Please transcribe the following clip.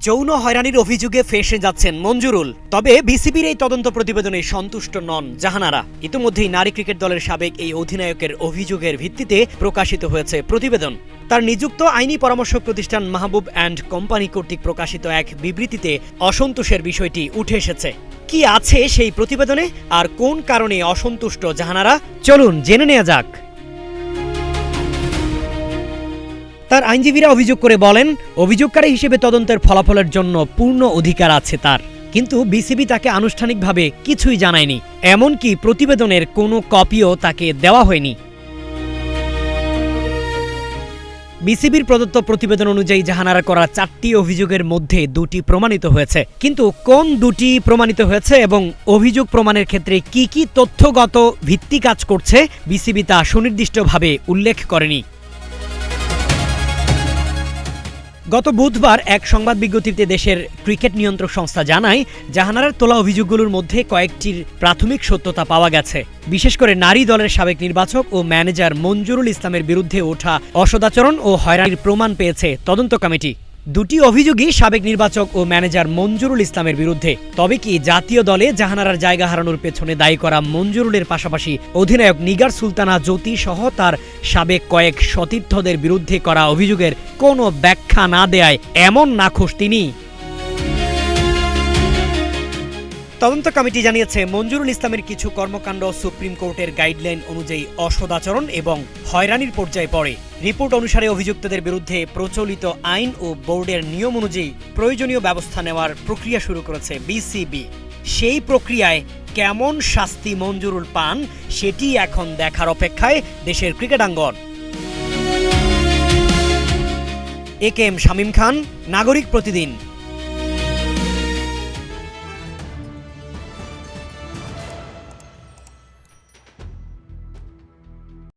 যৌন হয়রানির অভিযোগে ফেঁসে যাচ্ছেন মঞ্জুরুল। তবে বিসিবির এই তদন্ত প্রতিবেদনে সন্তুষ্ট নন জাহানারা। ইতিমধ্যেই নারী ক্রিকেট দলের সাবেক এই অধিনায়কের অভিযোগের ভিত্তিতে প্রকাশিত হয়েছে প্রতিবেদন। তার নিযুক্ত আইনি পরামর্শক প্রতিষ্ঠান মাহবুব অ্যান্ড কোম্পানি কর্তৃক প্রকাশিত এক বিবৃতিতে অসন্তোষের বিষয়টি উঠে এসেছে। কি আছে সেই প্রতিবেদনে আর কোন কারণে অসন্তুষ্ট জাহানারা, চলুন জেনে নেওয়া যাক। তার আইনজীবীরা অভিযোগ করে বলেন, অভিযোগকারী হিসেবে তদন্তের ফলাফলের জন্য পূর্ণ অধিকার আছে তার, কিন্তু বিসিবি তাকে আনুষ্ঠানিকভাবে কিছুই জানায়নি, এমনকি প্রতিবেদনের কোনো কপিও তাকে দেওয়া হয়নি। বিসিবির প্রদত্ত প্রতিবেদন অনুযায়ী জাহানারা করা 4টি অভিযোগের মধ্যে 2টি প্রমাণিত হয়েছে, কিন্তু কোন 2টি প্রমাণিত হয়েছে এবং অভিযোগ প্রমাণের ক্ষেত্রে কি কি তথ্যগত ভিত্তি কাজ করছে বিসিবি তা সুনির্দিষ্টভাবে উল্লেখ করেনি। গত বুধবার এক সংবাদ বিজ্ঞপ্তিতে দেশের ক্রিকেট নিয়ন্ত্রক সংস্থা জানায়, জাহানারার তোলা অভিযোগগুলোর মধ্যে কয়েকটির প্রাথমিক সত্যতা পাওয়া গেছে। বিশেষ করে নারী দলের সাবেক নির্বাচক ও ম্যানেজার মঞ্জুরুল ইসলামের বিরুদ্ধে ওঠা অসদাচরণ ও হয়রানির প্রমাণ পেয়েছে তদন্ত কমিটি। 2টি অভিযোগই সাবেক নির্বাচক ও ম্যানেজার মঞ্জুরুল ইসলামের বিরুদ্ধে। তবে কি জাতীয় দলে জাহানারার জায়গা হারানোর পেছনে দায়ী করা মঞ্জুরুলের পাশাপাশি অধিনায়ক নিগার সুলতানা জ্যোতি সহ তার সাবেক কয়েক সতীর্থদের বিরুদ্ধে করা অভিযোগের কোনো ব্যাখ্যা না দেয়ায় এমন নাখোশ তিনি? তদন্ত কমিটি জানিয়েছে, মঞ্জুরুল ইসলামের কিছু কর্মকাণ্ড সুপ্রিম কোর্টের গাইডলাইন অনুযায়ী অসদাচরণ এবং হয়রানির পর্যায়ে পড়ে। রিপোর্ট অনুসারে অভিযুক্তদের বিরুদ্ধে প্রচলিত আইন ও বোর্ডের নিয়ম অনুযায়ী প্রয়োজনীয় ব্যবস্থা নেওয়ার প্রক্রিয়া শুরু করেছে বিসিবি। সেই প্রক্রিয়ায় কেমন শাস্তি মঞ্জুরুল পান সেটি এখন দেখার অপেক্ষায় দেশের ক্রিকেটাঙ্গন। এ কে এম শামীম খান, নাগরিক প্রতিদিন।